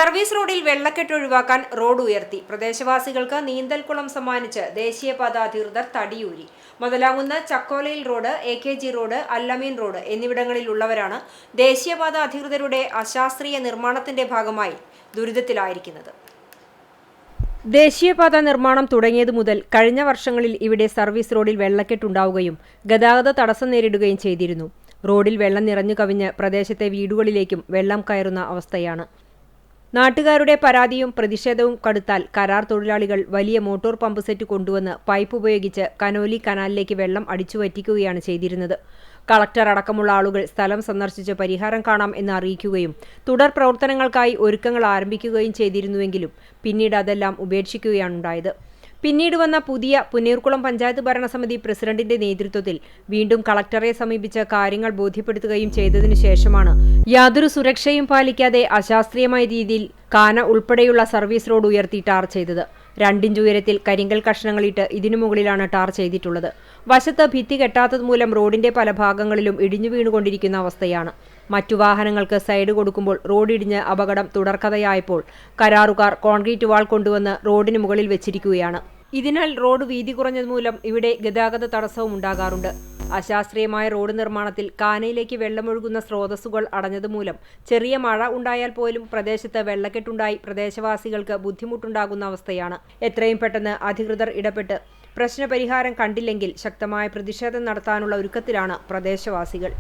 Service റോഡിൽ വെള്ളക്കെട്ട് ഒഴിവാക്കാൻ റോഡ് ഉയർത്തി. പ്രദേശവാസികൾക്ക് നീന്തൽക്കുളം സമ്മാനിച്ച് ദേശീയപാത അധികൃതർ തടിയൂരി. മുതലാകുന്ന് ചക്കോലയിൽ road, AKG road, Allameen road എന്നിവിടങ്ങളിലുള്ളവരാണ് ദേശീയപാത അധികൃതരുടെ അശാസ്ത്രീയ നിർമ്മാണത്തിന്റെ ഭാഗമായി ദുരിതത്തിലായിരിക്കുന്നത്. ദേശീയപാത നിർമ്മാണം തുടങ്ങിയതു മുതൽ കഴിഞ്ഞ വർഷങ്ങളിൽ ഇവിടെ സർവീസ് റോഡിൽ വെള്ളക്കെട്ടുണ്ടാവുകയും ഗതാഗത തടസ്സം നേരിടുകയും ചെയ്തിരുന്നു. റോഡിൽ വെള്ളം നിറഞ്ഞു കവിഞ്ഞ് പ്രദേശത്തെ വീടുകളിലേക്കും വെള്ളം കയറുന്ന അവസ്ഥയാണ്. നാട്ടുകാരുടെ പരാതിയും പ്രതിഷേധവും കടുത്താൽ കരാർ തൊഴിലാളികൾ വലിയ മോട്ടോർ പമ്പ് സെറ്റ് കൊണ്ടുവന്ന് പൈപ്പ് ഉപയോഗിച്ച് കനോലി കനാലിലേക്ക് വെള്ളം അടിച്ചുവറ്റിക്കുകയാണ് ചെയ്തിരുന്നത്. കളക്ടർ അടക്കമുള്ള ആളുകൾ സ്ഥലം സന്ദർശിച്ച് പരിഹാരം കാണാം എന്ന് അറിയിക്കുകയും തുടർ പ്രവർത്തനങ്ങൾക്കായി ഒരുക്കങ്ങൾ ആരംഭിക്കുകയും ചെയ്തിരുന്നുവെങ്കിലും പിന്നീട് അതെല്ലാം ഉപേക്ഷിക്കുകയാണുണ്ടായത്. പിന്നീട് വന്ന പുതിയ പുന്നയൂർക്കുളം പഞ്ചായത്ത് ഭരണസമിതി പ്രസിഡന്റിന്റെ നേതൃത്വത്തിൽ വീണ്ടും കളക്ടറെ സമീപിച്ച് കാര്യങ്ങൾ ബോധ്യപ്പെടുത്തുകയും ചെയ്തതിനു ശേഷമാണ് യാതൊരു സുരക്ഷയും പാലിക്കാതെ അശാസ്ത്രീയമായ രീതിയിൽ കാന ഉൾപ്പെടെയുള്ള സർവീസ് റോഡ് ഉയർത്തി ടാർ ചെയ്തത്. 2 ഇഞ്ച് ഉയരത്തിൽ കരിങ്കൽ കഷ്ണങ്ങളിട്ട് ഇതിനു മുകളിലാണ് ടാർ ചെയ്തിട്ടുള്ളത്. വശത്ത് ഭിത്തി കെട്ടാത്തത് മൂലം റോഡിന്റെ പല ഭാഗങ്ങളിലും ഇടിഞ്ഞു വീണുകൊണ്ടിരിക്കുന്ന അവസ്ഥയാണ്. മറ്റു വാഹനങ്ങൾക്ക് സൈഡ് കൊടുക്കുമ്പോൾ റോഡിടിഞ്ഞ് അപകടം തുടർക്കഥയായപ്പോൾ കരാറുകാർ കോൺക്രീറ്റ് വാൾ കൊണ്ടുവന്ന് റോഡിന് മുകളിൽ വെച്ചിരിക്കുകയാണ്. ഇതിനാൽ റോഡ് വീതി കുറഞ്ഞതുമൂലം ഇവിടെ ഗതാഗത തടസ്സവും ഉണ്ടാകാറുണ്ട്. അശാസ്ത്രീയമായ റോഡ് നിർമ്മാണത്തിൽ കാനയിലേക്ക് വെള്ളമൊഴുകുന്ന സ്രോതസ്സുകൾ അടഞ്ഞതുമൂലം ചെറിയ മഴ ഉണ്ടായാൽ പോലും പ്രദേശത്ത് വെള്ളക്കെട്ടുണ്ടായി പ്രദേശവാസികൾക്ക് ബുദ്ധിമുട്ടുണ്ടാകുന്ന അവസ്ഥയാണ്. എത്രയും പെട്ടെന്ന് അധികൃതർ ഇടപെട്ട് പ്രശ്നപരിഹാരം കണ്ടില്ലെങ്കിൽ ശക്തമായ പ്രതിഷേധം നടത്താനുള്ള ഒരുക്കത്തിലാണ് പ്രദേശവാസികൾ.